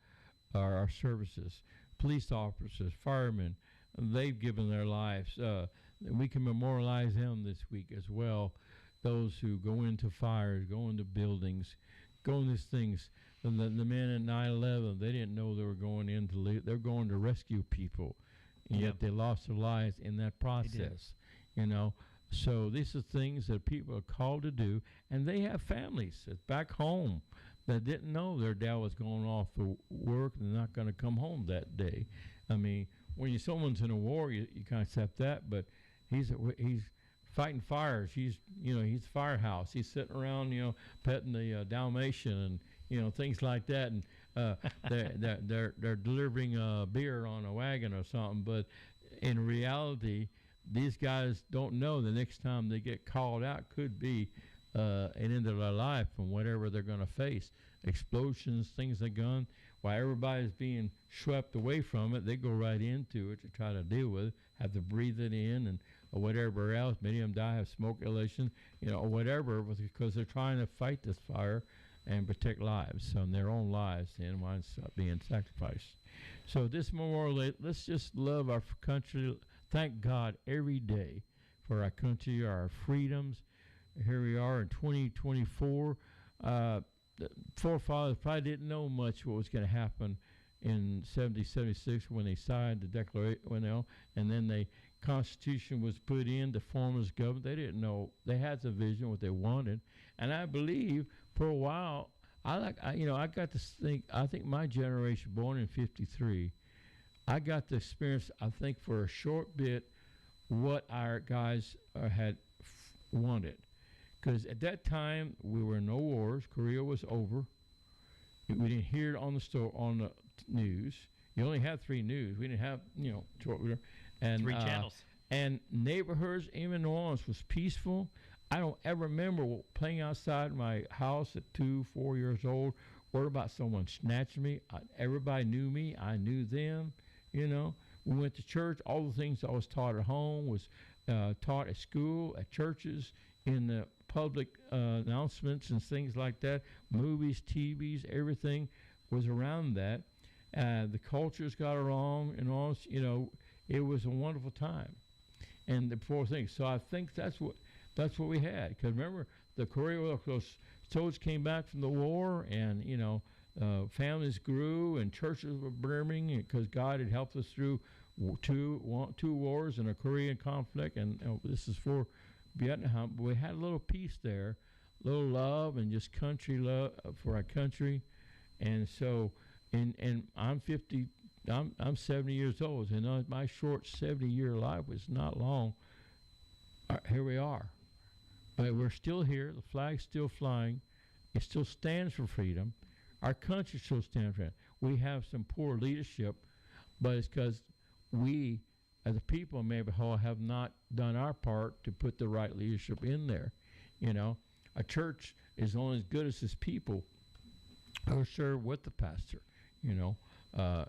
our services, police officers, firemen. They've given their lives. We can memorialize them this week as well. Those who go into fires, go into buildings, go into these things. And the men at 9/11, they didn't know they were going in to they're going to rescue people, and yet they lost their lives in that process. So these are things that people are called to do, and they have families that's back home that didn't know their dad was going off to work and not going to come home that day. I mean, when someone's in a war, you kind of accept that, but he's fighting fires. He's firehouse. He's sitting around, petting the Dalmatian and things like that, and they're delivering beer on a wagon or something. But in reality, these guys don't know the next time they get called out could be an end of their life from whatever they're going to face. Explosions, things like gun. While everybody's being swept away from it, they go right into it to try to deal with it, have to breathe it in and or whatever else. Many of them die of smoke inhalation, or whatever, because they're trying to fight this fire and protect lives, and their own lives, and winds up being sacrificed. So this Memorial Day, let's just love our country. Thank God every day for our country, our freedoms. Here we are in 2024. The forefathers probably didn't know much what was going to happen in 76 when they signed the Declaration, and then the Constitution was put in to form as government. They didn't know. They had the vision, what they wanted. And I believe for a while, I got to think, I think my generation, born in 53, I got to experience, I think for a short bit, what our guys had wanted. Because at that time, we were in no wars. Korea was over. We didn't hear it on the news. You only had 3 news. We didn't have, and 3 channels. And neighborhoods, even New Orleans, was peaceful. I don't ever remember playing outside my house at 2, 4 years old, worried about someone snatching me. Everybody knew me. I knew them. We went to church. All the things I was taught at home was taught at school, at churches, in the public announcements and things like that. Movies, TVs, everything was around that. The cultures got along, and all. It was a wonderful time. And the poor things. So I think that's what we had. Because remember, the Korea, those soldiers came back from the war, and families grew, and churches were burning because God had helped us through two wars and a Korean conflict. And this is for Vietnam. But we had a little peace there, a little love, and just country love for our country. And so, and I'm 50. I'm 70 years old, and my short 70-year life was not long. Here we are, but we're still here. The flag's still flying. It still stands for freedom. Our country still stands for freedom. We have some poor leadership, but it's because we, as a people, maybe have not done our part to put the right leadership in there. A church is only as good as its people who serve with the pastor.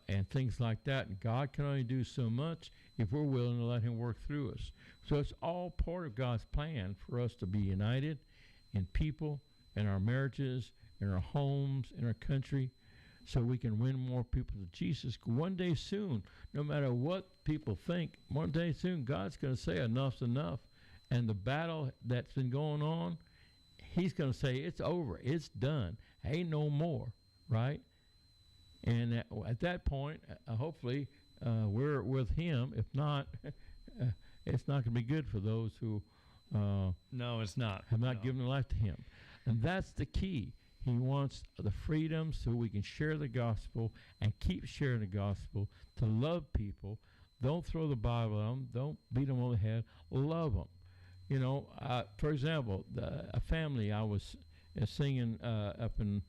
And things like that. And God can only do so much if we're willing to let him work through us. So it's all part of God's plan for us to be united in people, in our marriages, in our homes, in our country, so we can win more people to Jesus. One day soon, no matter what people think, one day soon God's going to say enough's enough. And the battle that's been going on, he's going to say it's over. It's done. Ain't no more, right? And at that point, hopefully, we're with him. If not, it's not going to be good for those who no, it's not. Have not given their life to him. And that's the key. He wants the freedom so we can share the gospel and keep sharing the gospel, to love people. Don't throw the Bible at them. Don't beat them on the head. Love them. For example, a family I was singing up in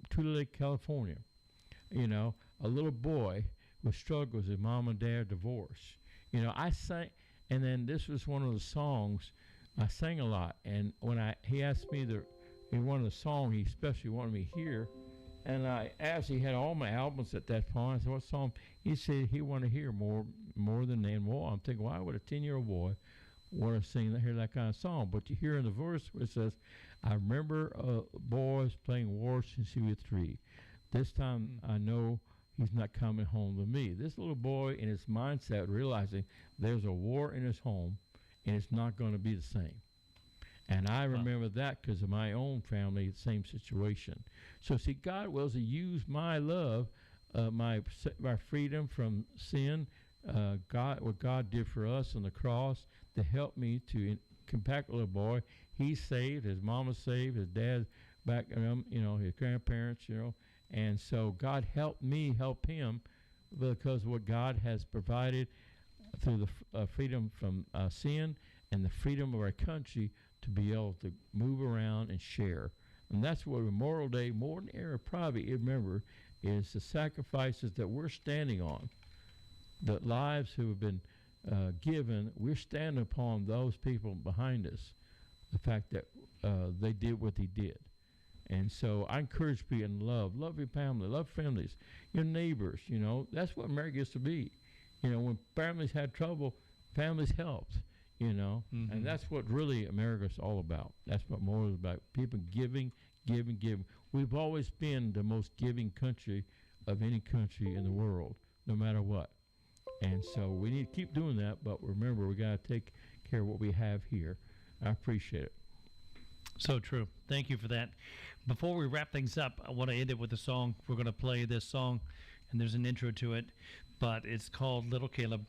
Tule Lake, California. A little boy with struggles with mom and dad divorce. I sang, and then this was one of the songs I sang a lot. And when he asked me in one of the songs, he especially wanted me to hear, and I asked, he had all my albums at that point. I said, what song? He said he wanted to hear more than that. Well, I'm thinking, why would a 10-year-old boy want to hear that kind of song? But you hear in the verse where it says, I remember boys playing war since he was 3. This time I know he's not coming home to me. This little boy in his mindset realizing there's a war in his home and it's not going to be the same. And I remember that because of my own family, same situation. So see, God wills to use my love, my freedom from sin, what God did for us on the cross, to help me to come back a little boy. He's saved, his mama's saved, his dad's back, his grandparents, and so God helped me help him because what God has provided through the freedom from sin and the freedom of our country to be able to move around and share. And that's what Memorial Day, more than ever, probably remember, is the sacrifices that we're standing on, the lives who have been given. We're standing upon those people behind us, the fact that they did what they did. And so I encourage people in love your family, love families, your neighbors. That's what America used to be. When families had trouble, families helped. And that's what really America's all about. That's what more is about. People giving. We've always been the most giving country of any country in the world, no matter what. And so we need to keep doing that, but remember, we got to take care of what we have here. I appreciate it. So true. Thank you for that. Before we wrap things up, I want to end it with a song. We're going to play this song, and there's an intro to it, but it's called Little Caleb.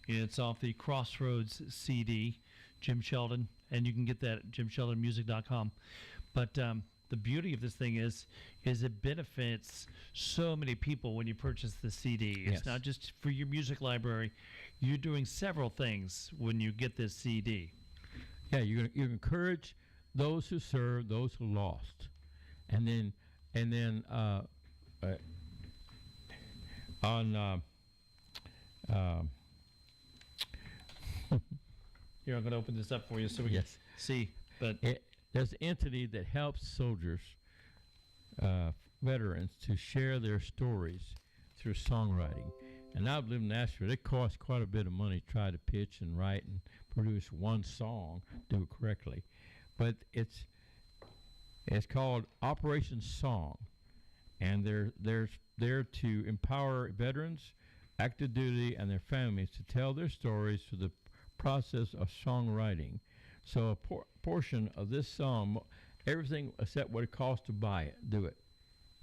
It's off the Crossroads CD, Jim Sheldon, and you can get that at jimsheldonmusic.com. But the beauty of this thing is it benefits so many people when you purchase the CD. It's not just for your music library. You're doing several things when you get this CD. Yeah, you encourage those who serve, those who lost, and then Here, I'm going to open this up for you so we can see. But there's an entity that helps soldiers, veterans, to share their stories through songwriting. And And I live in Nashville. It costs quite a bit of money to try to pitch and write and produce one song, do it correctly. But it's called Operation Song, and they're there to empower veterans, active duty, and their families to tell their stories through the process of songwriting. So a portion of this song, everything except what it costs to buy it, do it.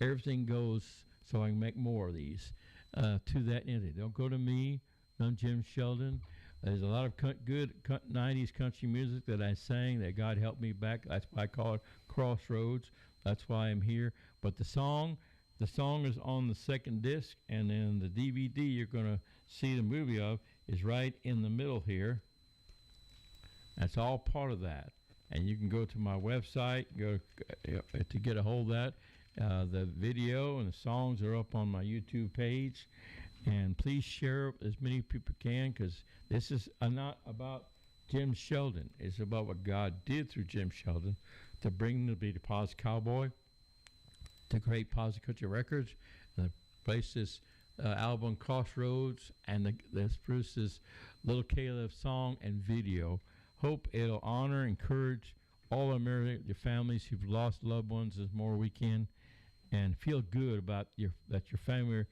Everything goes so I can make more of these to that entity. Don't go to me, none Jim Sheldon. There's a lot of good 90s country music that I sang that God helped me back. That's why I call it Crossroads. That's why I'm here. But the song is on the second disc, and then the DVD you're going to see the movie of is right in the middle here. That's all part of that. And you can go to my website, to get a hold of that. The video and the songs are up on my YouTube page. And please share as many people can, because this is not about Jim Sheldon. It's about what God did through Jim Sheldon to bring them to be the Positive Cowboy, to create Positive Country Records, and to place this album Crossroads, and let's produce this Little Caleb song and video. Hope it'll honor, encourage all American your families who've lost loved ones as more we can, and feel good about that your family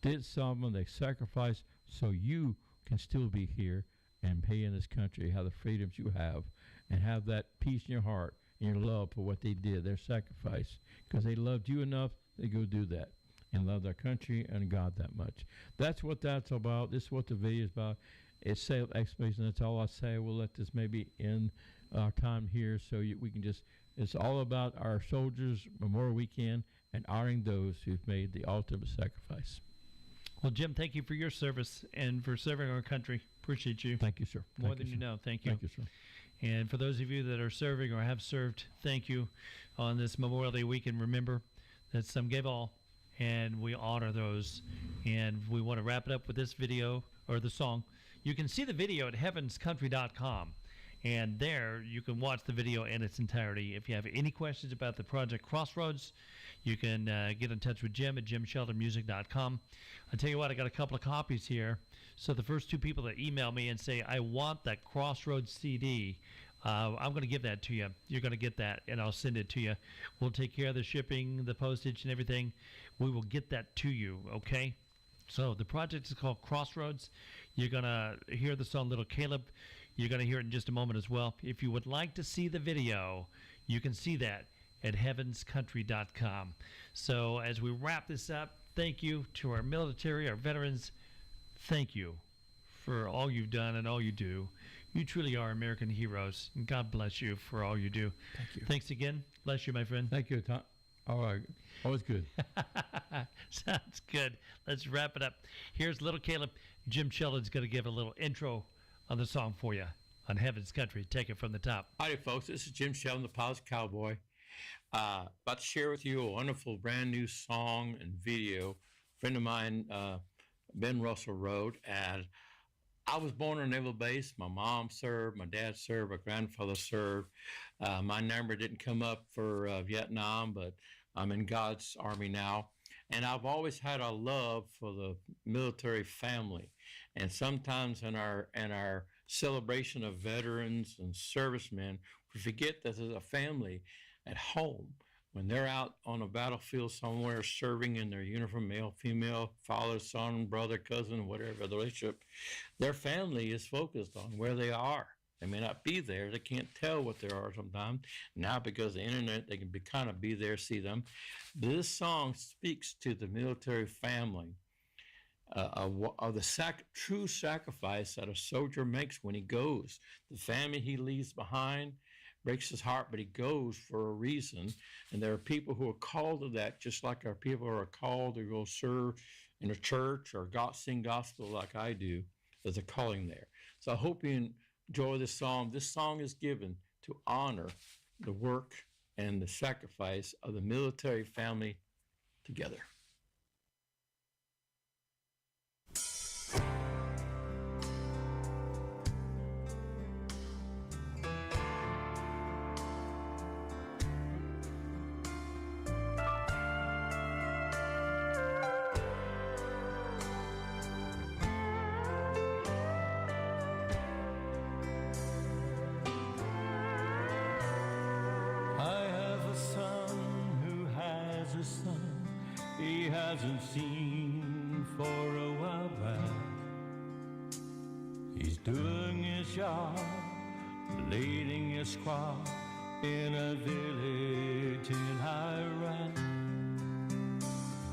did something, they sacrificed so you can still be here and be in this country, have the freedoms you have, and have that peace in your heart and your love for what they did, their sacrifice, because they loved you enough, they go do that and love their country and God that much. That's what that's about. This is what the video is about. It's self-explanation. That's all I say. We'll let this maybe end our time here so we can just, it's all about our soldiers Memorial Weekend and honoring those who've made the ultimate sacrifice. Well, Jim, thank you for your service and for serving our country. Appreciate you. Thank you, sir. More than you know. Thank you. Thank you, sir. And for those of you that are serving or have served, thank you on this Memorial Day weekend. Remember that some gave all, and we honor those. And we want to wrap it up with this video, or the song. You can see the video at heavenscountry.com. And there you can watch the video in its entirety. If you have any questions about the project Crossroads, you can get in touch with Jim at jimsheltonmusic.com. I'll tell you what, I got a couple of copies here. So the first two people that email me and say, I want that Crossroads CD, I'm going to give that to you. You're going to get that, and I'll send it to you. We'll take care of the shipping, the postage, and everything. We will get that to you, okay? So the project is called Crossroads. You're going to hear the song Little Caleb. You're going to hear it in just a moment as well. If you would like to see the video, you can see that at heavenscountry.com. So as we wrap this up, thank you to our military, our veterans. Thank you for all you've done and all you do. You truly are American heroes, and God bless you for all you do. Thank you. Thanks again. Bless you, my friend. Thank you, Tom. All right. Always good. Sounds good. Let's wrap it up. Here's Little Caleb. Jim Sheldon's going to give a little intro on the song for you on Heaven's Country. Take it from the top. Howdy, folks. This is Jim Sheldon, the Positive Cowboy. About to share with you a wonderful brand new song and video. A friend of mine, Ben Russell, wrote, and I was born on a naval base. My mom served, my dad served, my grandfather served. My number didn't come up for Vietnam, but I'm in God's Army now. And I've always had a love for the military family. And sometimes in our celebration of veterans and servicemen, we forget that there's a family at home. When they're out on a battlefield somewhere serving in their uniform, male, female, father, son, brother, cousin, whatever the relationship, their family is focused on where they are. They may not be there. They can't tell what they are sometimes. Now, because of the internet, they can kind of be there, see them. This song speaks to the military family of the true sacrifice that a soldier makes when he goes. The family he leaves behind breaks his heart, but he goes for a reason. And there are people who are called to that, just like our people are called to go serve in a church or sing gospel like I do. There's a calling there. So I hope you enjoy this song. This song is given to honor the work and the sacrifice of the military family together. hasn't seen for a while back. He's doing his job, leading a squad in a village in Iraq.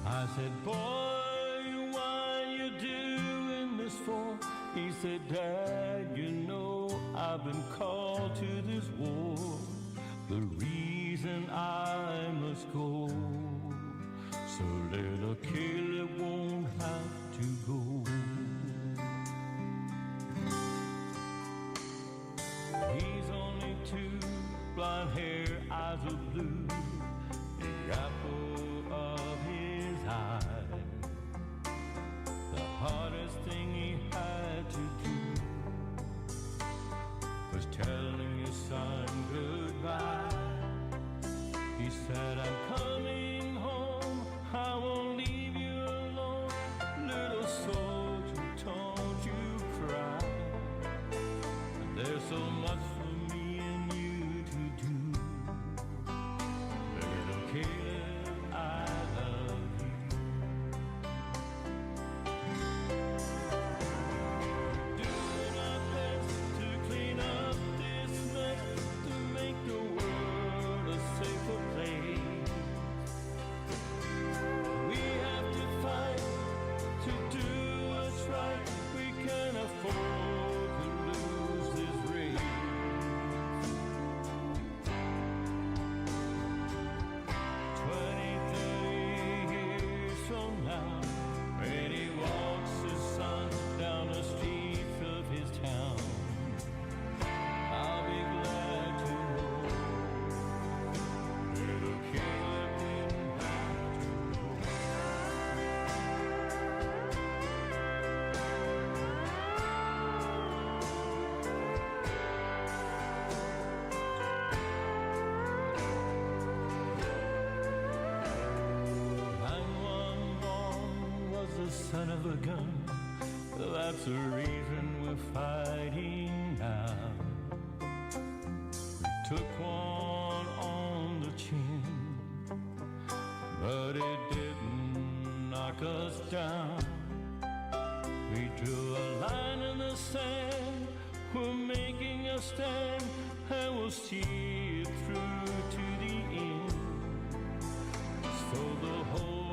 I said, boy, why you doing this for? He said, Dad, you know I've been called to this war. The reason I must go, so little Caleb won't have to go. He's only two, blonde hair, eyes of blue, the apple of his eye. The hardest thing he had to do was telling his son goodbye. He said, I'm coming home, I won't leave you alone. Little soldier, don't you cry. There's so much for me and you to do. Little Caleb, I love you. Doing our best to clean up this mess, to make the world a safer place. We have to fight to do what's right. We can't afford to lose this race. 20, 30 years from now, when he walks his son down the streets of his town, I'll be glad to know little Caleb didn't have to go. Was the son of a gun. That's the reason we're fighting now. We took one on the chin, but it didn't knock us down. We drew a line in the sand. We're making a stand, and we'll see it through to the end. So the whole